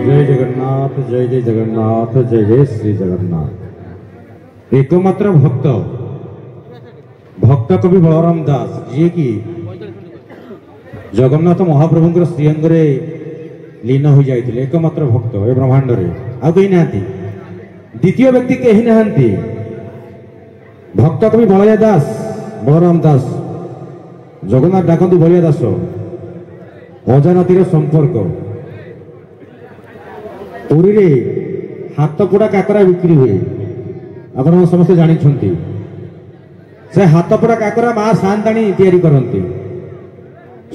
जय जगन्नाथ जय जय जगन्नाथ जय जय श्री जगन्नाथ। एकमात्र भक्त भक्त कवि बलराम दास जी की जगन्नाथ महाप्रभु श्रीअंग लीन हो जाते एकमात्र भक्त ए ब्रह्मांड रे आ कहीं ना द्वितीय व्यक्ति कहीं ना भक्त कवि बलया दास बलराम दास जगन्नाथ डाकती बलिया दास अजानतीर संपर्क पुरी रे हाथ पोड़ा काकरा बिक्री हुए आप समस्ते जानी से हाथ पोड़ा काकरा माँ सांताणी तैयारी करती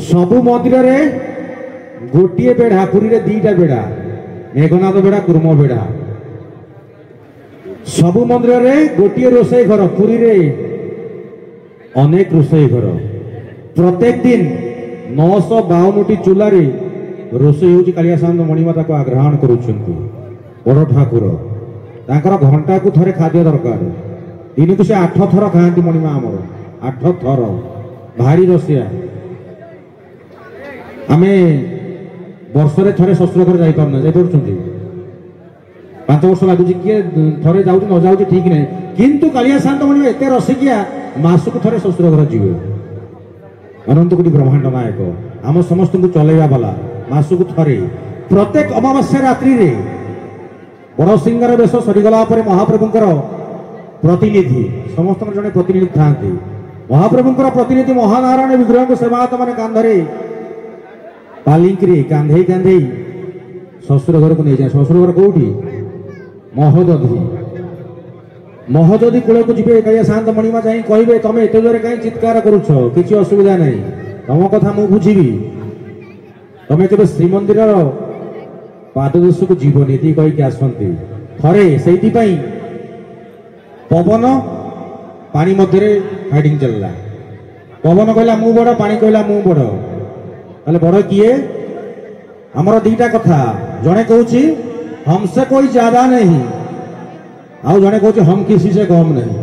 सबु मंदिर रे गोटे बेढ़ा पुरी रे दीटा बेढ़ा मेघनाथ बेढ़ा कुर्म बेढ़ा सबु मंदिर रे गोटे रोषे घर पुरी रे अनेक रोषे घर प्रत्येक दिन 952 चूल्हे रोषे हो कालिया सामने मणिमाता को आग्रहण करुछंती बड़ ठाकुर तांकर घंटा को थरे खाद्य दरकार दिन को से 8 थर खाती मणिमा आमर 8 थर भारी रसिया आमे वर्षरे थरे शस्त्र घर जाई पारना जाई पड़छंती 5 वर्ष लागुची किए थरे जाउची न जाउची ठीक नहीं किंतु कालिया शांत मणिमा एते रसिकिया मासुक थरे शस्त्र घर जीवे अनंत कोटि ब्रह्मांड नायक आम समस्त को चलैया वाला मासुक थरे प्रत्येक अमावास्या रात्रि रे बड़ सिंगार बेश सरीगला महाप्रभुंकर प्रतिनिधि समस्त जड़े प्रतिनिधि था महाप्रभुंकर प्रतिनिधि महानारायण विग्रह को सेवायत मान कांधरे पालिंकी कांधे कांधे शशुर घर को नहीं जाए शशुर घर कौटी महोदधि महोदधि कूल को जी कहिए शांत मणिमा जाए कहे तुम एत जोरे कहीं चित्कार करुछ किसी असुविधा नहीं तुम कथा मु बुझी तुम के श्रीमंदिर पाददेश को जीवनी कहीकि आसती थे से पवन पानी मध्य फाइटिंग चलला पवन कहला मु बड़ पानी कहला मु बड़ ताले बड़ किए आमर दीटा कथा जड़े कहूँ हमसे कोई ज्यादा नहीं आउ जड़े कहूँ हम किसी से कम नहीं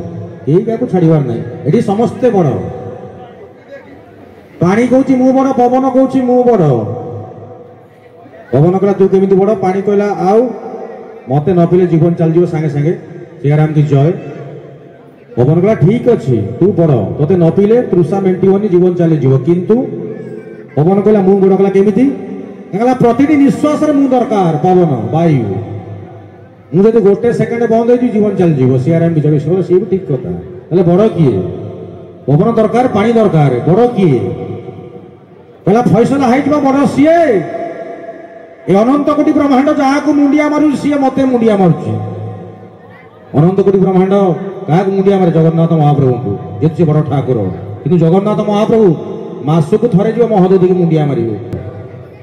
यही छाड़ार नहीं ये समस्ते बड़ पानी कहूँ मु बड़ पवन कहूँ मु बड़ पवन कहला तू केमी बड़ पानी कहला आउ मत न पीले जीवन चल सांगे सांगे सियाराम की जय पवन कहला ठीक अच्छे तू बड़ ते न पीले तृषा मेंटिबनी जीवन चलीज किंतु पवन कहला मु बड़ कहला केमिति कहला प्रतिटी निश्वास मु दरकार पवन वायु मुझे गोटे सेकेंड बंद हो जीवन चलीज सियाराम की जय सी भी ठीक कथा बड़ किए पवन दरकार पानी दरकार बड़ किए कहला फैसला है बड़ सीए ए अनंत कोटि ब्रह्मांड जहाँ को मुंडिया मारू सी मत मुंडिया मारुची अनंत कोटि ब्रह्मांड क्या मुंडिया मारे जगन्नाथ महाप्रभु को जे बड़ ठाकुर कि जगन्नाथ महाप्रभु मासक थरे जो महोदधि की मुंडिया मारे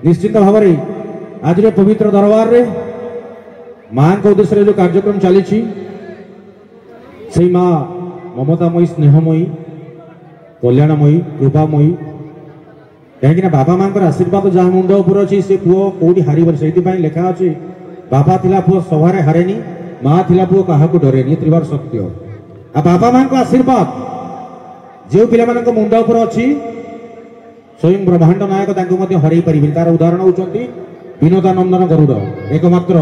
निश्चित भाव आज पवित्र दरबार रे माँ के उद्देश्य जो कार्यक्रम चली से माँ ममतामयी स्नेहमयी कल्याणमयी कृपामयी कहीं बाबा माँ आशीर्वाद जहाँ मुंड उपर अच्छी से पुओ कौटी हार से लिखा अच्छे बाबा थिला पुओ सभारे हारेनी माँ थिला पुओ क्या डरेनी त्रिवार सत्य आ बाबा माँ को आशीर्वाद जो पिला मुंड उपर अच्छी स्वयं ब्रह्मांड नायक हरई पारे तार उदाहरण होती विनोदानंदन गरुड़ एकमात्र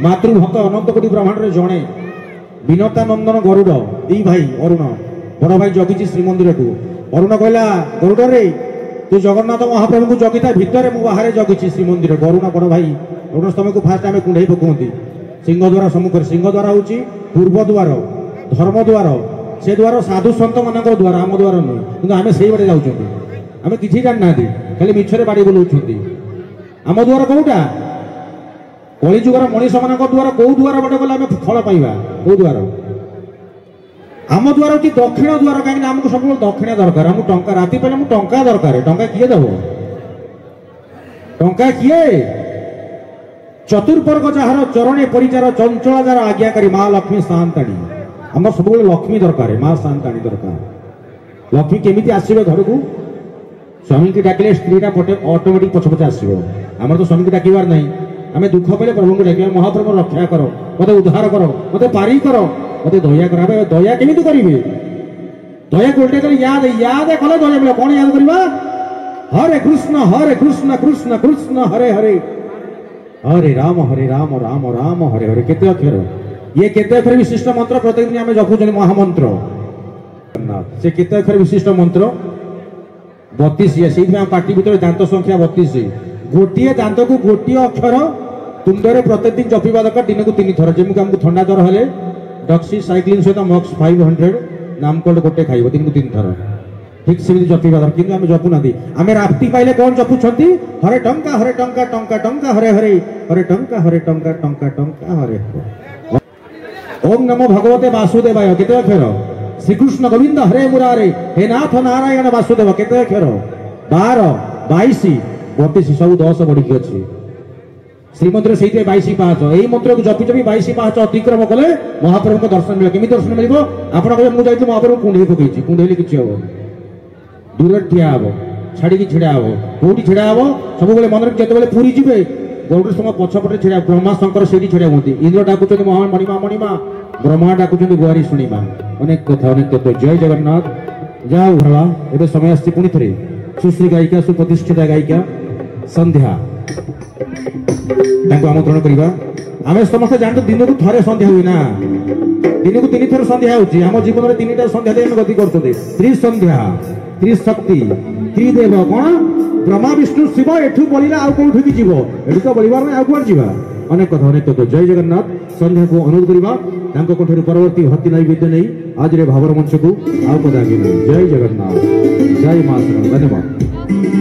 मातृभक्त अनंत कोटि ब्रह्मांड जड़े विनोदानंदन गरुड़ दी भाई अरुण बड़ भाई जगी श्रीमंदिर को अरुण कहला गरुड़ रे तू जगन्नाथ महाप्रभु को जगिता भितर मु बाहर जगी श्रीमंदिर अरुण बड़ भाई अरुण स्तंभ को फास्ट आम कुंडे पकाती सिंहद्वार सम्मुख सिंहद्वार हूँ पूर्व द्वार धर्म द्वार से द्वार साधु सत मान द्वार आम द्वार नुह कि आम से बाटे जाऊँ आम कि जाना खाली मिछरे बाड़ी बुलाऊँ आम द्वार कौटा कलिजुगर मनीष मान द्वार कौ द्वार बाटे गले आम फल पाइबा कौ द्वार आम द्वार हूँ दक्षिण द्वार कहीं आमको सब दक्षिण दरकार आम टंका राति पे टंका दरकार टंका किए दब टंका किए चतुर्वर्ग जार चरणे परिचार चंचल जार आज्ञाकारी माँ लक्ष्मी सांताणी आम सब लक्ष्मी दरकार माँ सांताणी दरकार लक्ष्मी केमी आसवे घर को स्वामी की डाकिले स्त्रीटा पटे ऑटोमेटिक पछ पछे आसो आम तो स्वामी की डाकबार नहीं आम दुख पाले प्रभु को डाक महाप्रभु रक्षा कर मत उद्धार कर मत पारी कर मत दया कर दया केमी करेंगे दया उल्टे कर याद याद कले दया मिले कौन याद करवा हरे कृष्ण कृष्ण कृष्ण हरे हरे हरे राम राम राम हरे हरे। केते अक्षर ये केते अक्षर विशिष्ट मंत्र प्रत्येक दिन आम जपुचुं महामंत्र से केते अक्षर विशिष्ट मंत्र 32 से पार्टी भीतर दांत संख्या 32 गोटे दांत को गोटे अक्षर तुंडे प्रत्येक दिन जपिवा दरकार दिन को 3 थर जमी आमको थंडा जर हेले डक्सी साइक्लिन सहित मक्स 500 नामकोड गोटे खाइब दिन को 3 थर ठीक से जपिवा दरकार कि आम जपुना आम राप्ती पाइले कौन जपुंट हरे टंका हरे टंका टंका टंका हरे हरे हरे टंका हरे टंका टंका टंका हरे ओम नमो भगवते वासुदेवाय केते अक्षर श्रीकृष्ण गोविंद हरे मुरारे हे नाथ नारायण वासुदेव केते अक्षर 12 22 32 सब 10 बढ़ी अच्छी श्रीमंदिर से 22 पाँच यही मंत्र को जपी जपी 22 पाँच अतिक्रम कले महाप्रभु को दर्शन मिले केमी दर्शन मिल आप मुझे महाप्रभु कुंडे पकई कुंडेली कि हम दूर ठिया हम छाड़ी छिड़ा हम कौटी छिड़ा हम सब मन जो पुरी जी गौड़ समय पछपटे छिड़ा ब्रह्मा शंकर से छिड़ा हूँ इंद्र डाकुच मणिमा मणिमा ब्रह्मा डाकुच गुहारी शुणिमा अनेक कथा अनेक तत्व जय जगन्नाथ जाओ भला एवं समय आसी पुणी थे सुश्री गायिका सुप्रतिष्ठिता गायिका संध्या आमंत्रण करवा आम समस्त जानते दिन को थे संध्या हुए ना दिन को 3 थर संध्या होम जीवन में 3टा संध्या दे गति कर त्रिसंध्या त्रिशक्ति त्रिदेव कौन ब्रह्मा विष्णु शिव एठू बोलिला आउ कोठी की जीव एठू तो बोलिबार नै आउ कोर जीवा अनेक कथा अनेक तो जय जगन्नाथ संध्या को अनुरोध करवा तांको कोठरी परवर्ती भक्ति नैवेद्य नहीं आज रे भावर मंच को आउ पदागी जय जगन्नाथ जय मां धन्यवाद।